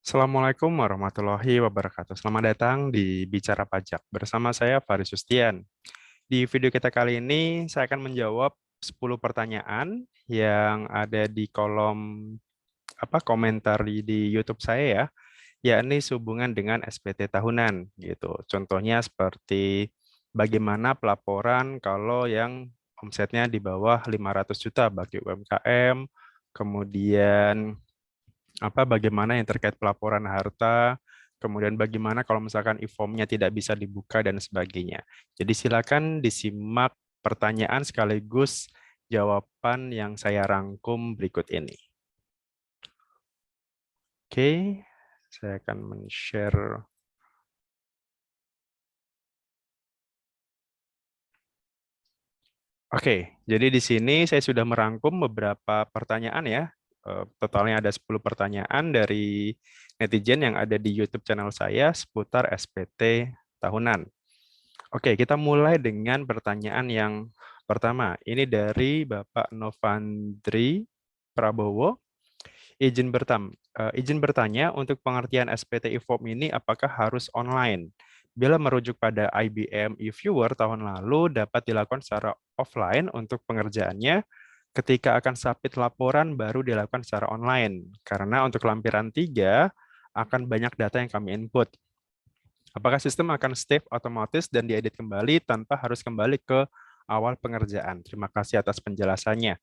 Assalamualaikum warahmatullahi wabarakatuh. Selamat datang di Bicara Pajak. Bersama saya Faris Sustian. Di video kita kali ini, saya akan menjawab 10 pertanyaan yang ada di kolom komentar di YouTube saya ya, yakni sehubungan dengan SPT tahunan gitu. Contohnya seperti bagaimana pelaporan kalau yang omsetnya di bawah 500 juta bagi UMKM, kemudian bagaimana yang terkait pelaporan harta, kemudian bagaimana kalau misalkan e-formnya tidak bisa dibuka dan sebagainya. Jadi silakan disimak pertanyaan sekaligus jawaban yang saya rangkum berikut ini. Oke, saya akan men-share. Oke, jadi di sini saya sudah merangkum beberapa pertanyaan ya. Totalnya ada 10 pertanyaan dari netizen yang ada di YouTube channel saya seputar SPT tahunan. Oke, kita mulai dengan pertanyaan yang pertama. Ini dari Bapak Novandri Prabowo. Izin bertanya, untuk pengertian SPT e-form ini apakah harus online? Bila merujuk pada IBM eViewer tahun lalu dapat dilakukan secara offline untuk pengerjaannya, ketika akan submit laporan baru dilakukan secara online. Karena untuk lampiran 3 akan banyak data yang kami input. Apakah sistem akan save otomatis dan diedit kembali tanpa harus kembali ke awal pengerjaan? Terima kasih atas penjelasannya.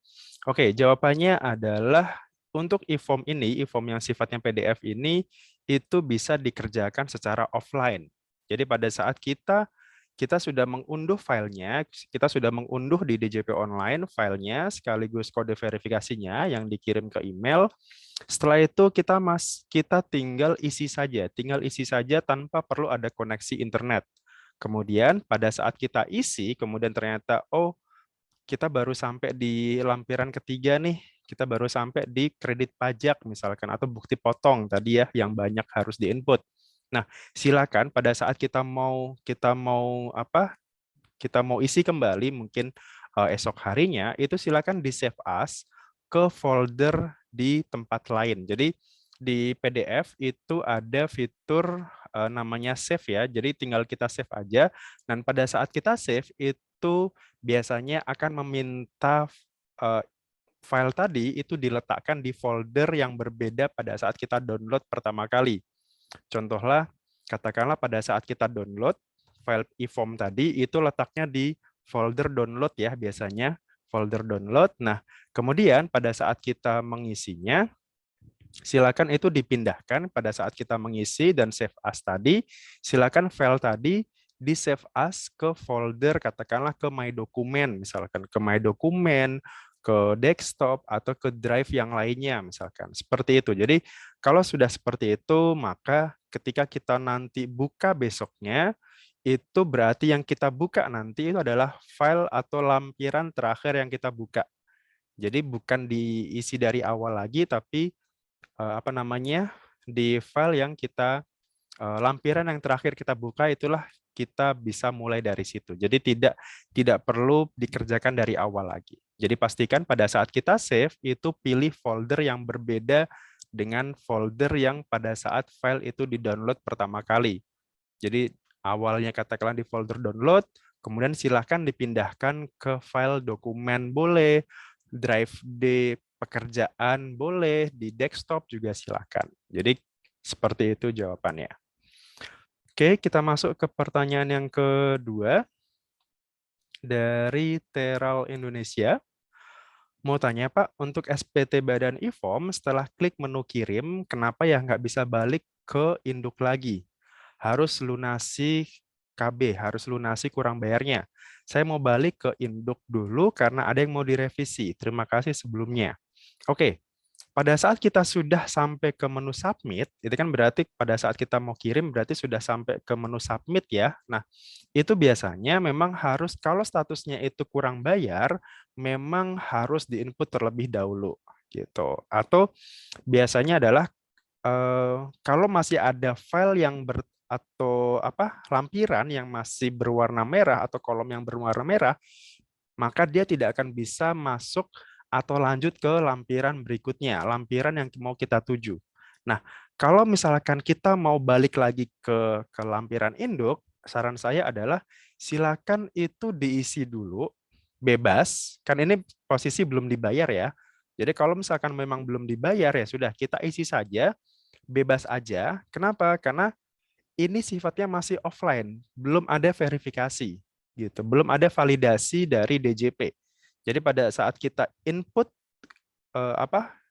Oke, jawabannya adalah untuk e-form ini, e-form yang sifatnya PDF ini, itu bisa dikerjakan secara offline. Jadi pada saat kita sudah mengunduh filenya, kita sudah mengunduh di DJP Online filenya, sekaligus kode verifikasinya yang dikirim ke email. Setelah itu kita tinggal isi saja tanpa perlu ada koneksi internet. Kemudian pada saat kita isi, kemudian ternyata kita baru sampai di lampiran ketiga nih, kita baru sampai di kredit pajak misalkan atau bukti potong tadi ya yang banyak harus diinput. Nah, silakan pada saat kita mau isi kembali mungkin esok harinya itu silakan di save as ke folder di tempat lain. Jadi di PDF itu ada fitur namanya save ya. Jadi tinggal kita save aja dan pada saat kita save itu biasanya akan meminta eh, file tadi itu diletakkan di folder yang berbeda pada saat kita download pertama kali. Contohlah, katakanlah pada saat kita download file e-form tadi, itu letaknya di folder download ya biasanya, folder download. Nah, kemudian pada saat kita mengisinya, silakan itu dipindahkan pada saat kita mengisi dan save as tadi, silakan file tadi di save as ke folder katakanlah ke My Dokumen, misalkan ke My Dokumen, ke desktop atau ke drive yang lainnya misalkan. Seperti itu. Jadi kalau sudah seperti itu, maka ketika kita nanti buka besoknya, itu berarti yang kita buka nanti itu adalah file atau lampiran terakhir yang kita buka. Jadi bukan diisi dari awal lagi, tapi di file yang lampiran yang terakhir kita buka itulah kita bisa mulai dari situ. Jadi tidak perlu dikerjakan dari awal lagi. Jadi pastikan pada saat kita save itu pilih folder yang berbeda dengan folder yang pada saat file itu di-download pertama kali. Jadi awalnya katakanlah di folder download, kemudian silahkan dipindahkan ke file dokumen boleh, drive di pekerjaan boleh, di desktop juga silahkan. Jadi seperti itu jawabannya. Oke, kita masuk ke pertanyaan yang kedua dari Teral Indonesia. Mau tanya Pak, untuk SPT Badan e-form setelah klik menu kirim, kenapa ya nggak bisa balik ke induk lagi? Harus lunasi KB, harus lunasi kurang bayarnya. Saya mau balik ke induk dulu karena ada yang mau direvisi. Terima kasih sebelumnya. Oke, pada saat kita sudah sampai ke menu submit, itu kan berarti pada saat kita mau kirim berarti sudah sampai ke menu submit ya. Nah, itu biasanya memang harus kalau statusnya itu kurang bayar, memang harus diinput terlebih dahulu gitu. Atau biasanya adalah kalau masih ada file yang atau lampiran yang masih berwarna merah atau kolom yang berwarna merah, maka dia tidak akan bisa masuk atau lanjut ke lampiran berikutnya, lampiran yang mau kita tuju. Nah, kalau misalkan kita mau balik lagi ke lampiran induk, saran saya adalah silakan itu diisi dulu bebas. Kan ini posisi belum dibayar ya. Jadi kalau misalkan memang belum dibayar ya sudah kita isi saja bebas aja. Kenapa? Karena ini sifatnya masih offline, belum ada verifikasi gitu, belum ada validasi dari DJP. Jadi pada saat kita input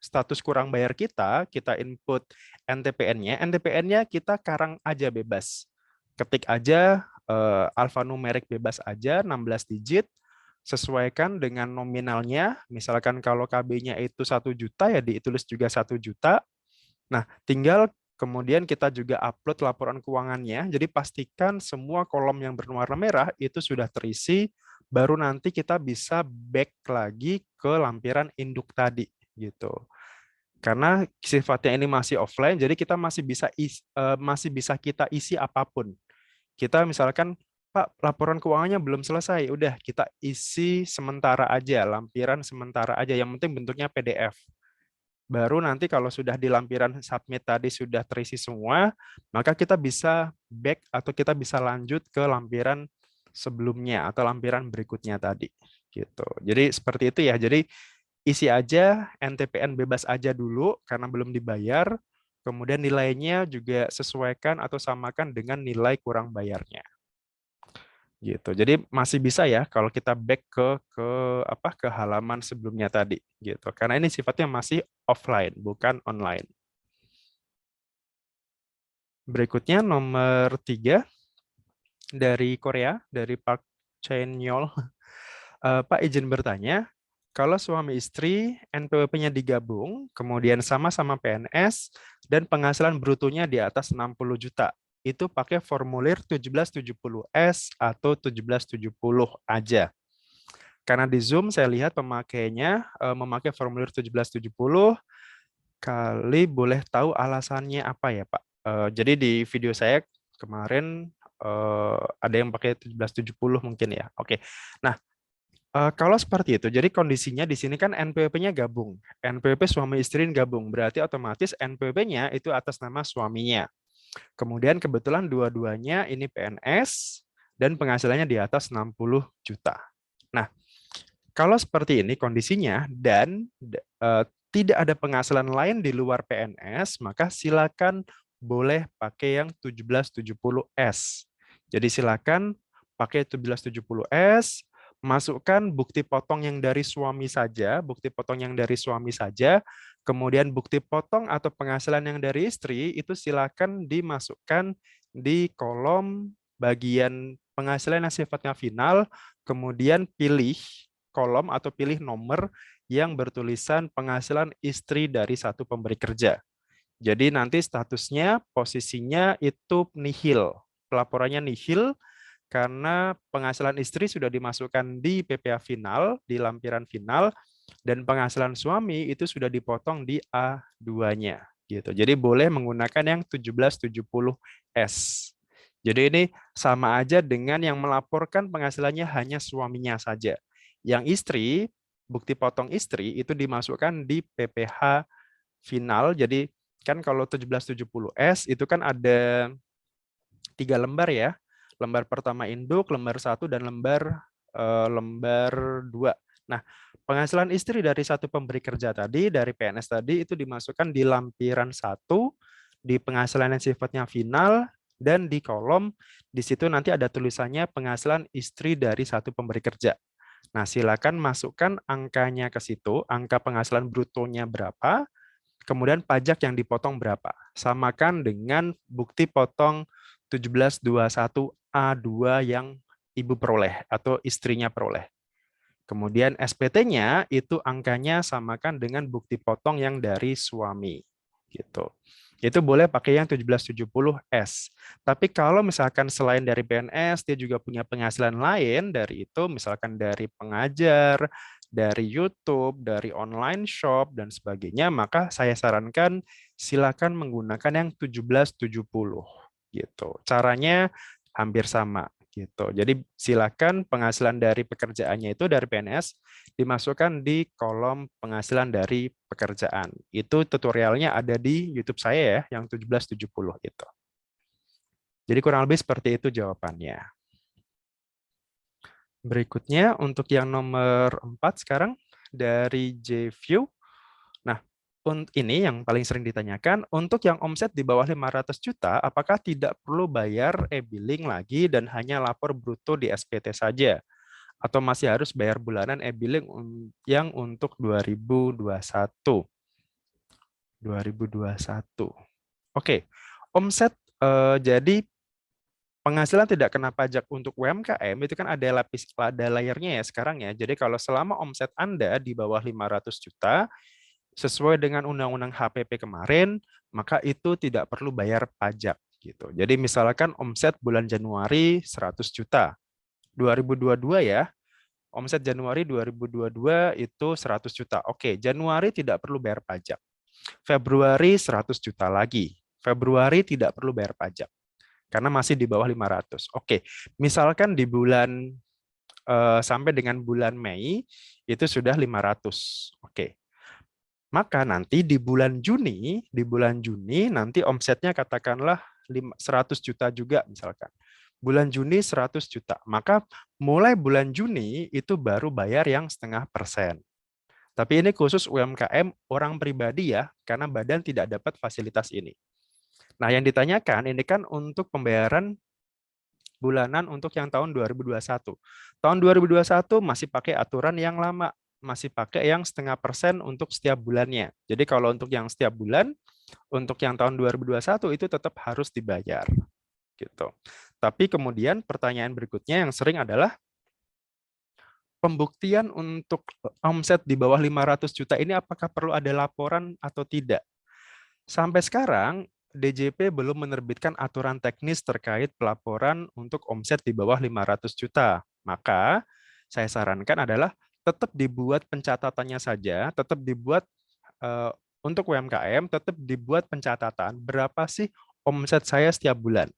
status kurang bayar kita input NTPN-nya, NTPN-nya kita karang aja bebas. Ketik aja alfanumerik bebas aja 16 digit, sesuaikan dengan nominalnya. Misalkan kalau KB-nya itu 1 juta ya ditulis juga 1 juta. Nah, tinggal kemudian kita juga upload laporan keuangannya. Jadi pastikan semua kolom yang berwarna merah itu sudah terisi, baru nanti kita bisa back lagi ke lampiran induk tadi gitu. Karena sifatnya ini masih offline, jadi kita masih bisa kita isi apapun. Kita misalkan, Pak, laporan keuangannya belum selesai, udah kita isi sementara aja, lampiran sementara aja, yang penting bentuknya PDF. Baru nanti kalau sudah di lampiran submit tadi sudah terisi semua, maka kita bisa back atau kita bisa lanjut ke lampiran sebelumnya atau lampiran berikutnya tadi. Gitu. Jadi seperti itu ya. Jadi isi aja NTPN bebas aja dulu karena belum dibayar. Kemudian nilainya juga sesuaikan atau samakan dengan nilai kurang bayarnya. Gitu. Jadi masih bisa ya kalau kita back ke halaman sebelumnya tadi gitu. Karena ini sifatnya masih offline, bukan online. Berikutnya nomor 3 dari Korea, dari Park Chae-nyol. Pak izin bertanya, kalau suami istri NPWP-nya digabung, kemudian sama-sama PNS, dan penghasilan brutonya di atas 60 juta, itu pakai formulir 1770S atau 1770 aja. Karena di Zoom saya lihat pemakainya memakai formulir 1770, kali boleh tahu alasannya apa ya Pak? Jadi di video saya kemarin ada yang pakai 1770 mungkin ya. Oke. Nah, kalau seperti itu, jadi kondisinya di sini kan NPWP-nya gabung. NPWP suami istri gabung, berarti otomatis NPWP-nya itu atas nama suaminya. Kemudian kebetulan dua-duanya ini PNS dan penghasilannya di atas 60 juta. Nah, kalau seperti ini kondisinya dan tidak ada penghasilan lain di luar PNS, maka silakan boleh pakai yang 1770S. Jadi silakan pakai 1770S, masukkan bukti potong yang dari suami saja, bukti potong yang dari suami saja, kemudian bukti potong atau penghasilan yang dari istri itu silakan dimasukkan di kolom bagian penghasilan yang sifatnya final, kemudian pilih kolom atau pilih nomor yang bertulisan penghasilan istri dari satu pemberi kerja. Jadi nanti statusnya, posisinya itu nihil. Pelaporannya nihil karena penghasilan istri sudah dimasukkan di PPA final, di lampiran final, dan penghasilan suami itu sudah dipotong di A2-nya. Gitu. Jadi boleh menggunakan yang 1770S. Jadi ini sama aja dengan yang melaporkan penghasilannya hanya suaminya saja. Yang istri, bukti potong istri itu dimasukkan di PPH final. Jadi kan kalau 1770S itu kan ada 3 lembar ya. Lembar pertama induk, lembar 1 dan lembar 2. Nah, penghasilan istri dari satu pemberi kerja tadi, dari PNS tadi, itu dimasukkan di lampiran 1, di penghasilan yang sifatnya final, dan di kolom, di situ nanti ada tulisannya penghasilan istri dari satu pemberi kerja. Nah, silakan masukkan angkanya ke situ, angka penghasilan brutonya berapa, kemudian pajak yang dipotong berapa. Samakan dengan bukti potong 1721A2 yang ibu peroleh atau istrinya peroleh. Kemudian SPT-nya itu angkanya samakan dengan bukti potong yang dari suami. Gitu. Itu boleh pakai yang 1770S. Tapi kalau misalkan selain dari PNS, dia juga punya penghasilan lain dari itu, misalkan dari pengajar, dari YouTube, dari online shop, dan sebagainya, maka saya sarankan silakan menggunakan yang 1770. Gitu. Caranya hampir sama. gitu. Jadi silakan penghasilan dari pekerjaannya itu dari PNS dimasukkan di kolom penghasilan dari pekerjaan. Itu tutorialnya ada di YouTube saya ya, yang 1770 itu. Jadi kurang lebih seperti itu jawabannya. Berikutnya untuk yang nomor 4 sekarang dari JView. Nah, ini yang paling sering ditanyakan, untuk yang omset di bawah 500 juta, apakah tidak perlu bayar e-billing lagi dan hanya lapor bruto di SPT saja? Atau masih harus bayar bulanan e-billing yang untuk 2021? 2021. Oke, omset jadi penghasilan tidak kena pajak untuk UMKM itu kan ada layernya ya sekarang ya. Jadi kalau selama omset Anda di bawah 500 juta sesuai dengan Undang-Undang HPP kemarin, maka itu tidak perlu bayar pajak gitu. Jadi misalkan omset bulan Januari 100 juta. 2022 ya. Omset Januari 2022 itu 100 juta. Oke, Januari tidak perlu bayar pajak. Februari 100 juta lagi. Februari tidak perlu bayar pajak karena masih di bawah 500. Oke, misalkan di bulan sampai dengan bulan Mei itu sudah 500. Oke. Maka nanti di bulan Juni nanti omsetnya katakanlah 100 juta juga misalkan. Bulan Juni 100 juta. Maka mulai bulan Juni itu baru bayar yang 0,5%. Tapi ini khusus UMKM orang pribadi ya, karena badan tidak dapat fasilitas ini. Nah, yang ditanyakan ini kan untuk pembayaran bulanan untuk yang tahun 2021. Tahun 2021 masih pakai aturan yang lama, masih pakai yang 0,5% untuk setiap bulannya. Jadi kalau untuk yang setiap bulan, untuk yang tahun 2021 itu tetap harus dibayar. Gitu. Tapi kemudian pertanyaan berikutnya yang sering adalah pembuktian untuk omset di bawah 500 juta ini apakah perlu ada laporan atau tidak? Sampai sekarang, DJP belum menerbitkan aturan teknis terkait pelaporan untuk omset di bawah 500 juta. Maka, saya sarankan adalah tetap dibuat pencatatannya saja, tetap dibuat untuk UMKM, tetap dibuat pencatatan berapa sih omset saya setiap bulan.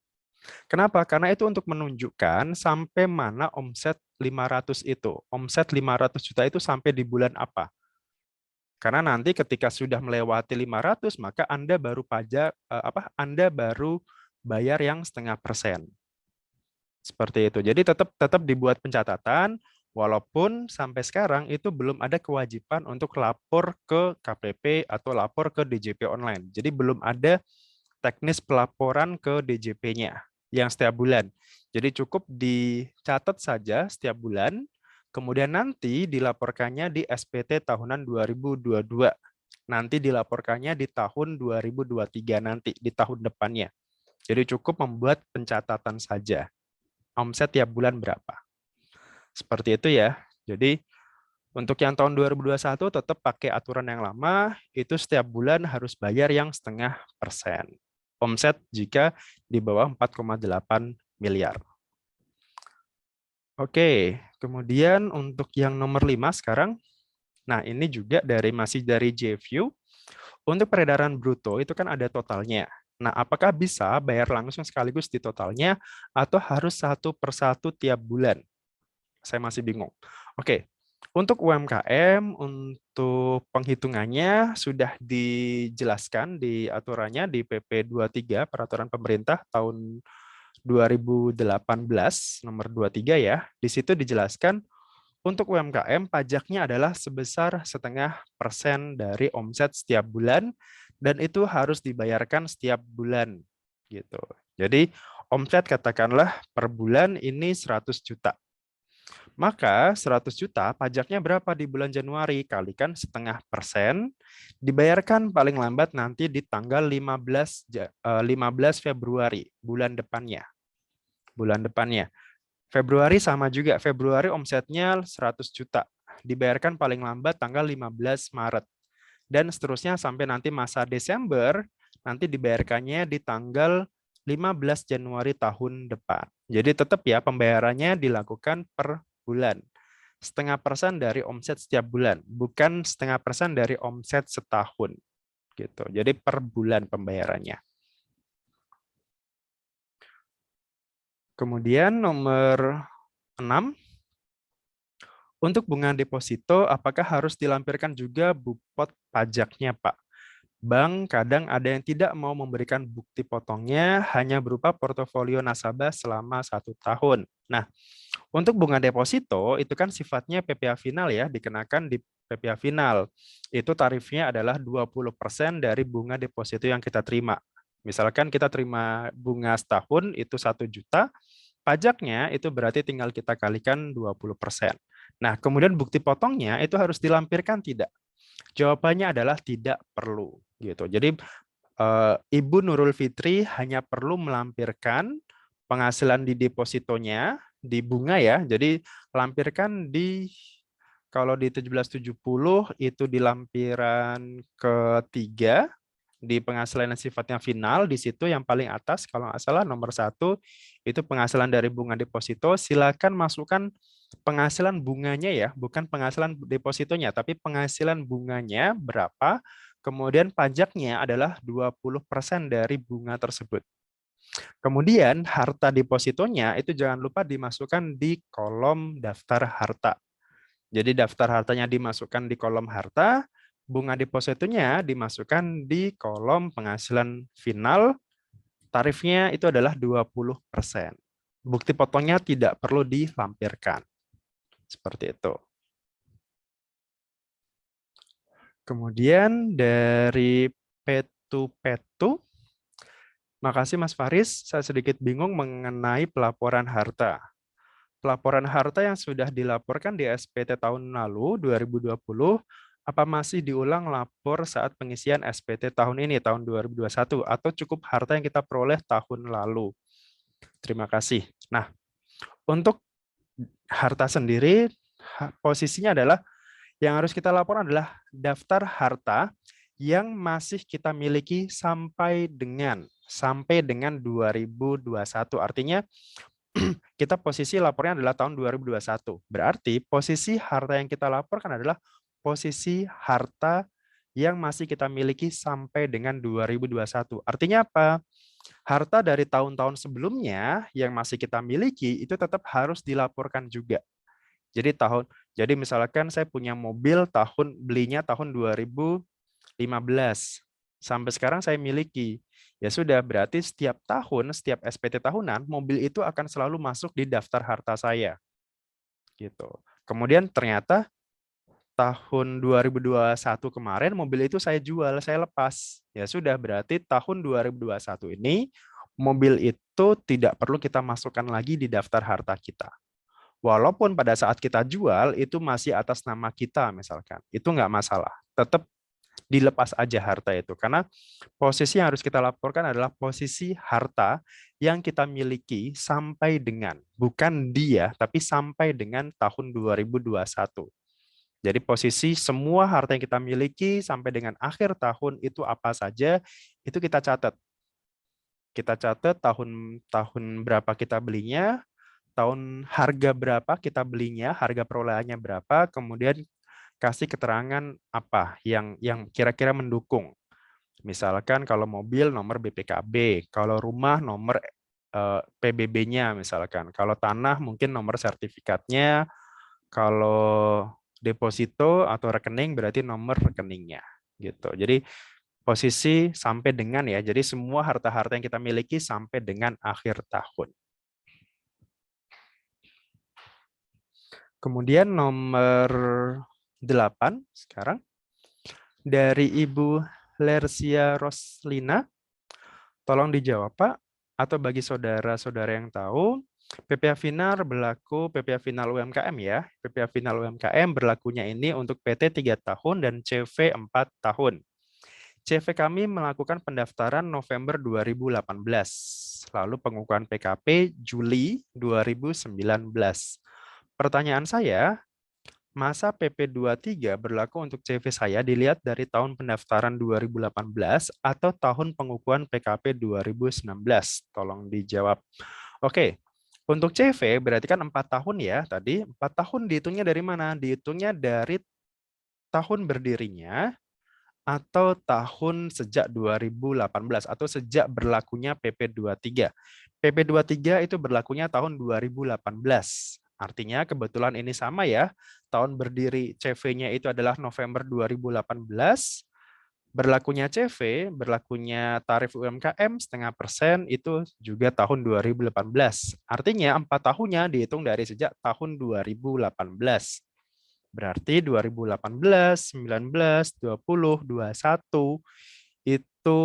Kenapa? Karena itu untuk menunjukkan sampai mana omset 500 itu. Omset 500 juta itu sampai di bulan apa. Karena nanti ketika sudah melewati 500, maka Anda baru Anda baru bayar yang 0,5%. Seperti itu. Jadi tetap dibuat pencatatan, walaupun sampai sekarang itu belum ada kewajiban untuk lapor ke KPP atau lapor ke DJP online. Jadi belum ada teknis pelaporan ke DJP-nya yang setiap bulan. Jadi cukup dicatat saja setiap bulan, kemudian nanti dilaporkannya di SPT tahunan 2022. Nanti dilaporkannya di tahun 2023 nanti, di tahun depannya. Jadi cukup membuat pencatatan saja. Omset tiap bulan berapa. Seperti itu ya. Jadi untuk yang tahun 2021 tetap pakai aturan yang lama, itu setiap bulan harus bayar yang 0,5%. Omset jika di bawah 4,8 miliar. Oke, kemudian untuk yang nomor 5 sekarang, nah ini juga masih dari JView. Untuk peredaran bruto itu kan ada totalnya. Nah, apakah bisa bayar langsung sekaligus di totalnya atau harus satu persatu tiap bulan? Saya masih bingung. Oke, untuk UMKM, untuk penghitungannya sudah dijelaskan di aturannya di PP 23, Peraturan Pemerintah tahun 2018, nomor 23 ya. Di situ dijelaskan untuk UMKM pajaknya adalah sebesar 0,5% dari omset setiap bulan dan itu harus dibayarkan setiap bulan gitu. Jadi omset katakanlah per bulan ini 100 juta. Maka 100 juta pajaknya berapa di bulan Januari? Kalikan 0,5%, dibayarkan paling lambat nanti di tanggal 15 Februari, bulan depannya. Bulan depannya. Februari sama juga, Februari omsetnya 100 juta. Dibayarkan paling lambat tanggal 15 Maret. Dan seterusnya sampai nanti masa Desember, nanti dibayarkannya di tanggal 15 Januari tahun depan. Jadi tetap ya pembayarannya dilakukan per bulan. 0,5% dari omset setiap bulan, bukan 0,5% dari omset setahun. Gitu. Jadi per bulan pembayarannya. Kemudian nomor 6, untuk bunga deposito, apakah harus dilampirkan juga bukti pajaknya, Pak? Bank kadang ada yang tidak mau memberikan bukti potongnya hanya berupa portofolio nasabah selama 1 tahun. Nah, untuk bunga deposito itu kan sifatnya PPh final ya, dikenakan di PPh final. Itu tarifnya adalah 20% dari bunga deposito yang kita terima. Misalkan kita terima bunga setahun itu 1 juta, pajaknya itu berarti tinggal kita kalikan 20%. Nah, kemudian bukti potongnya itu harus dilampirkan tidak? Jawabannya adalah tidak perlu gitu. Jadi Ibu Nurul Fitri hanya perlu melampirkan penghasilan di depositonya di bunga ya. Jadi lampirkan di kalau di 1770 itu di lampiran ketiga di penghasilan yang sifatnya final, di situ yang paling atas kalau nggak salah nomor 1 itu penghasilan dari bunga deposito. Silakan masukkan penghasilan bunganya ya, bukan penghasilan depositonya, tapi penghasilan bunganya berapa, kemudian pajaknya adalah 20% dari bunga tersebut. Kemudian harta depositonya itu jangan lupa dimasukkan di kolom daftar harta. Jadi daftar hartanya dimasukkan di kolom harta, bunga depositonya dimasukkan di kolom penghasilan final, tarifnya itu adalah 20%. Bukti potongnya tidak perlu dilampirkan. Seperti itu. Kemudian dari Petu, makasih Mas Faris, saya sedikit bingung mengenai pelaporan harta. Pelaporan harta yang sudah dilaporkan di SPT tahun lalu 2020, apa masih diulang lapor saat pengisian SPT tahun ini tahun 2021 atau cukup harta yang kita peroleh tahun lalu? Terima kasih. Nah, untuk harta sendiri posisinya adalah yang harus kita laporkan adalah daftar harta yang masih kita miliki sampai dengan 2021. Artinya kita posisi lapornya adalah tahun 2021. Berarti posisi harta yang kita laporkan adalah posisi harta yang masih kita miliki sampai dengan 2021. Artinya apa? Harta dari tahun-tahun sebelumnya yang masih kita miliki itu tetap harus dilaporkan juga. Jadi misalkan saya punya mobil belinya tahun 2015. Sampai sekarang saya miliki. Ya sudah, berarti setiap tahun, setiap SPT tahunan, mobil itu akan selalu masuk di daftar harta saya. Gitu. Kemudian ternyata tahun 2021 kemarin mobil itu saya jual, saya lepas. Ya sudah, berarti tahun 2021 ini mobil itu tidak perlu kita masukkan lagi di daftar harta kita. Walaupun pada saat kita jual itu masih atas nama kita misalkan, itu nggak masalah. Tetap dilepas aja harta itu. Karena posisi yang harus kita laporkan adalah posisi harta yang kita miliki sampai dengan, bukan dia, tapi sampai dengan tahun 2021. Jadi posisi semua harta yang kita miliki sampai dengan akhir tahun itu apa saja, itu kita catat. Kita catat tahun berapa kita belinya, tahun harga berapa kita belinya, harga perolehannya berapa, kemudian kasih keterangan apa yang kira-kira mendukung. Misalkan kalau mobil nomor BPKB, kalau rumah nomor PBB-nya misalkan, kalau tanah mungkin nomor sertifikatnya, kalau deposito atau rekening berarti nomor rekeningnya gitu. Jadi posisi sampai dengan ya, jadi semua harta-harta yang kita miliki sampai dengan akhir tahun. Kemudian nomor 8 sekarang dari Ibu Lersia Roslina. Tolong dijawab Pak, atau bagi saudara-saudara yang tahu, PPh Final berlaku PPh Final UMKM ya. PPh Final UMKM berlakunya ini untuk PT 3 tahun dan CV 4 tahun. CV kami melakukan pendaftaran November 2018, lalu pengukuhan PKP Juli 2019. Pertanyaan saya, masa PP 23 berlaku untuk CV saya dilihat dari tahun pendaftaran 2018 atau tahun pengukuhan PKP 2019? Tolong dijawab. Oke, untuk CV berarti kan 4 tahun ya tadi. 4 tahun dihitungnya dari mana? Dihitungnya dari tahun berdirinya atau tahun sejak 2018 atau sejak berlakunya PP 23. PP 23 itu berlakunya tahun 2018. Artinya kebetulan ini sama ya. Tahun berdiri CV-nya itu adalah November 2018. Berlakunya CV, berlakunya tarif UMKM setengah persen itu juga tahun 2018. Artinya 4 tahunnya dihitung dari sejak tahun 2018. Berarti 2018, 19, 20, 21 itu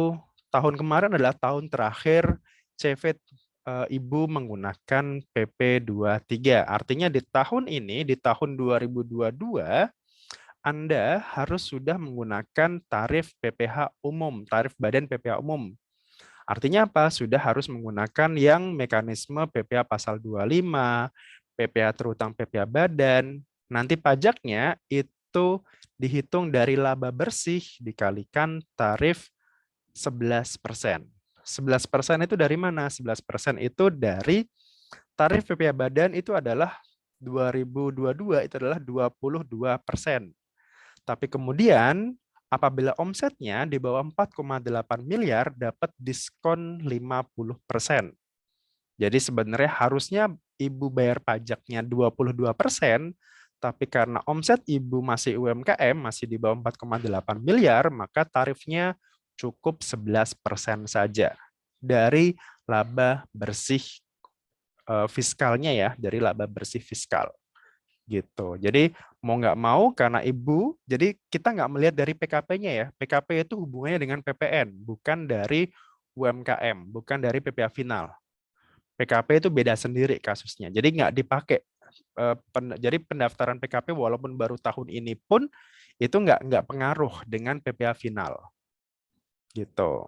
tahun kemarin adalah tahun terakhir CV Ibu menggunakan PP 23. Artinya di tahun ini, di tahun 2022, Anda harus sudah menggunakan tarif PPh umum, tarif badan PPh umum. Artinya apa? Sudah harus menggunakan yang mekanisme PPh pasal 25, PPh terutang PPh badan. Nanti pajaknya itu dihitung dari laba bersih dikalikan tarif 11%. 11% itu dari mana? 11% itu dari tarif PPh badan itu adalah 2022 itu adalah 22%. Tapi kemudian apabila omsetnya di bawah 4,8 miliar dapat diskon 50%. Jadi sebenarnya harusnya Ibu bayar pajaknya 22%, tapi karena omset Ibu masih UMKM, masih di bawah 4,8 miliar, maka tarifnya cukup 11% saja dari laba bersih fiskalnya ya, dari laba bersih fiskal gitu. Jadi mau nggak mau karena Ibu, jadi kita nggak melihat dari PKP-nya ya. PKP itu hubungannya dengan PPN, bukan dari UMKM, bukan dari PPh final. PKP itu beda sendiri kasusnya. Jadi nggak dipakai. Jadi pendaftaran PKP walaupun baru tahun ini pun itu nggak pengaruh dengan PPh final. Gitu.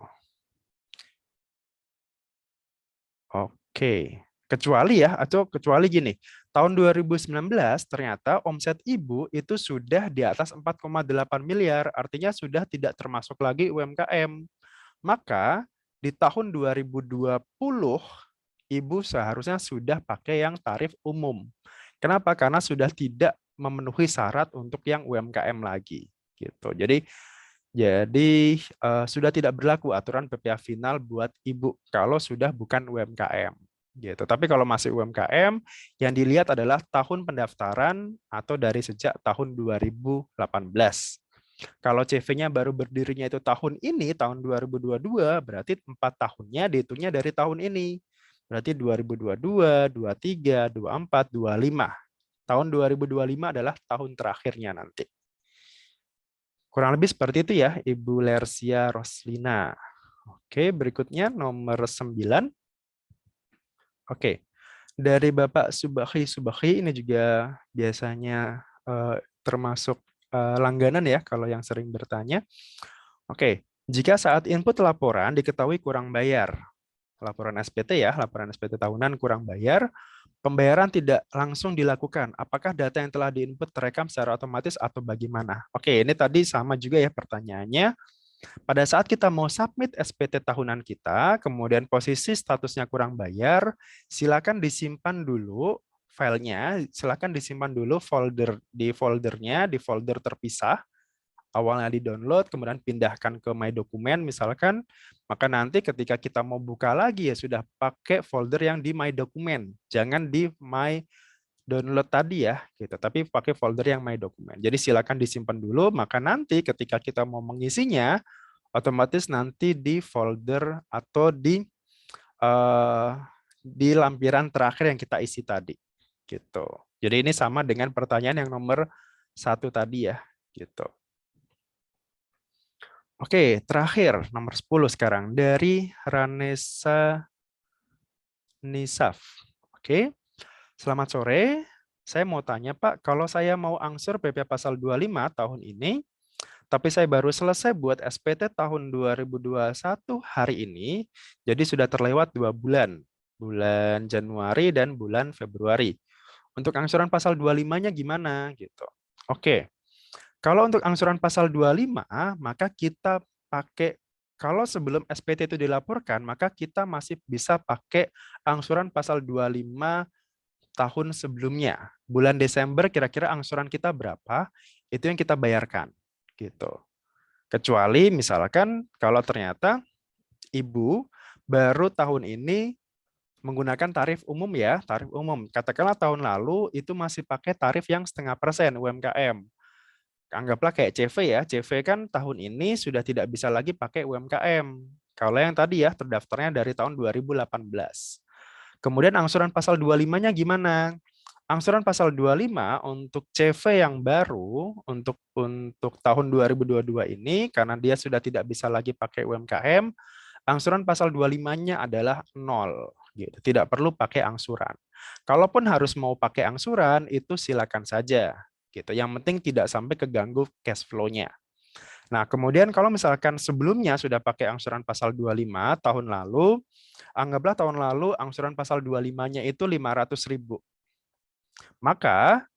Oke. Kecuali ya, atau kecuali gini, tahun 2019 ternyata omset Ibu itu sudah di atas 4,8 miliar, artinya sudah tidak termasuk lagi UMKM. Maka di tahun 2020 Ibu seharusnya sudah pakai yang tarif umum. Kenapa? Karena sudah tidak memenuhi syarat untuk yang UMKM lagi. Gitu. Jadi sudah tidak berlaku aturan PPh final buat Ibu kalau sudah bukan UMKM. Gitu. Tapi kalau masih UMKM, yang dilihat adalah tahun pendaftaran atau dari sejak tahun 2018. Kalau CV-nya baru berdirinya itu tahun ini, tahun 2022, berarti 4 tahunnya dihitungnya dari tahun ini. Berarti 2022, 23, 24, 25. Tahun 2025 adalah tahun terakhirnya nanti. Kurang lebih seperti itu ya, Ibu Lersia Roslina. Oke, berikutnya nomor 9. Oke, dari Bapak Subakhi ini juga biasanya termasuk langganan ya, kalau yang sering bertanya. Oke, jika saat input laporan diketahui kurang bayar, laporan SPT ya, laporan SPT tahunan kurang bayar, pembayaran tidak langsung dilakukan. Apakah data yang telah diinput terekam secara otomatis atau bagaimana? Oke, ini tadi sama juga ya pertanyaannya. Pada saat kita mau submit SPT tahunan kita, kemudian posisi statusnya kurang bayar, silakan disimpan dulu filenya, silakan disimpan dulu foldernya, di folder terpisah. Awalnya di-download, kemudian pindahkan ke My Dokumen misalkan, maka nanti ketika kita mau buka lagi ya sudah pakai folder yang di My Dokumen, jangan di My Download tadi ya, gitu. Tapi pakai folder yang My Dokumen. Jadi silakan disimpan dulu, maka nanti ketika kita mau mengisinya, otomatis nanti di folder atau di lampiran terakhir yang kita isi tadi, gitu. Jadi ini sama dengan pertanyaan yang nomor 1 tadi ya, gitu. Oke, terakhir nomor 10 sekarang dari Ranesa Nisaf. Oke, selamat sore. Saya mau tanya Pak, kalau saya mau angsur PP pasal 25 tahun ini, tapi saya baru selesai buat SPT tahun 2021 hari ini, jadi sudah terlewat 2 bulan, bulan Januari dan bulan Februari. Untuk angsuran pasal 25-nya gimana gitu? Oke. Kalau untuk angsuran pasal 25, maka kita pakai, kalau sebelum SPT itu dilaporkan, maka kita masih bisa pakai angsuran pasal 25 tahun sebelumnya. Bulan Desember kira-kira angsuran kita berapa, itu yang kita bayarkan. Gitu. Kecuali misalkan kalau ternyata Ibu baru tahun ini menggunakan tarif umum ya, tarif umum. Katakanlah tahun lalu itu masih pakai tarif yang 0,5% UMKM. Anggaplah kayak CV ya, CV kan tahun ini sudah tidak bisa lagi pakai UMKM. Kalau yang tadi ya terdaftarnya dari tahun 2018. Kemudian angsuran pasal 25-nya gimana? Angsuran pasal 25 untuk CV yang baru untuk tahun 2022 ini karena dia sudah tidak bisa lagi pakai UMKM, angsuran pasal 25-nya adalah 0 gitu. Tidak perlu pakai angsuran. Kalaupun harus mau pakai angsuran itu silakan saja gitu. Yang penting tidak sampai keganggu cash flow-nya. Nah, kemudian kalau misalkan sebelumnya sudah pakai angsuran pasal 25 tahun lalu, anggaplah tahun lalu angsuran pasal 25-nya itu 500.000. Maka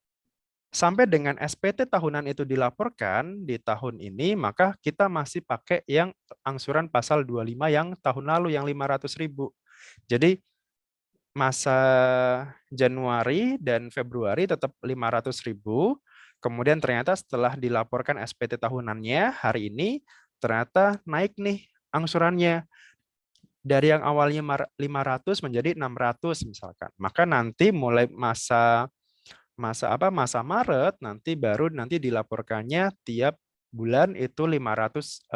sampai dengan SPT tahunan itu dilaporkan di tahun ini, maka kita masih pakai yang angsuran pasal 25 yang tahun lalu yang 500.000. Jadi masa Januari dan Februari tetap 500.000. Kemudian ternyata setelah dilaporkan SPT tahunannya hari ini, ternyata naik nih angsurannya. Dari yang awalnya 500 menjadi 600 misalkan. Maka nanti mulai masa Maret nanti baru nanti dilaporkannya tiap bulan itu 600.000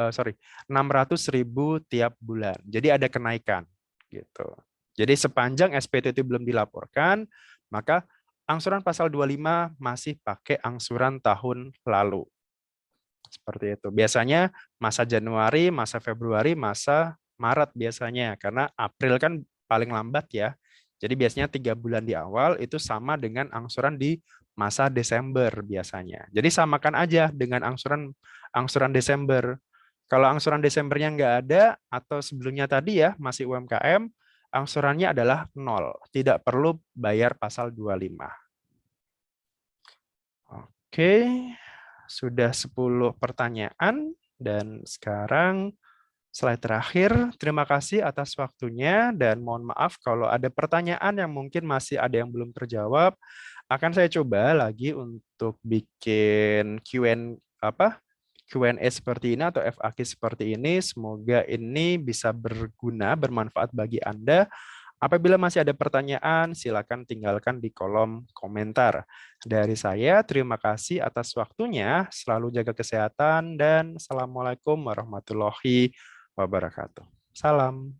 tiap bulan. Jadi ada kenaikan gitu. Jadi sepanjang SPT itu belum dilaporkan, maka angsuran pasal 25 masih pakai angsuran tahun lalu. Seperti itu. Biasanya masa Januari, masa Februari, masa Maret biasanya. Karena April kan paling lambat ya. Jadi biasanya 3 bulan di awal itu sama dengan angsuran di masa Desember biasanya. Jadi samakan aja dengan angsuran angsuran Desember. Kalau angsuran Desembernya nggak ada atau sebelumnya tadi ya masih UMKM, angsurannya adalah 0. Tidak perlu bayar pasal 25. Oke, sudah 10 pertanyaan dan sekarang slide terakhir. Terima kasih atas waktunya dan mohon maaf kalau ada pertanyaan yang mungkin masih ada yang belum terjawab. Akan saya coba lagi untuk bikin Q&A seperti ini atau FAQ seperti ini. Semoga ini bisa berguna, bermanfaat bagi Anda. Apabila masih ada pertanyaan, silakan tinggalkan di kolom komentar. Dari saya, terima kasih atas waktunya. Selalu jaga kesehatan dan Assalamualaikum warahmatullahi wabarakatuh. Salam.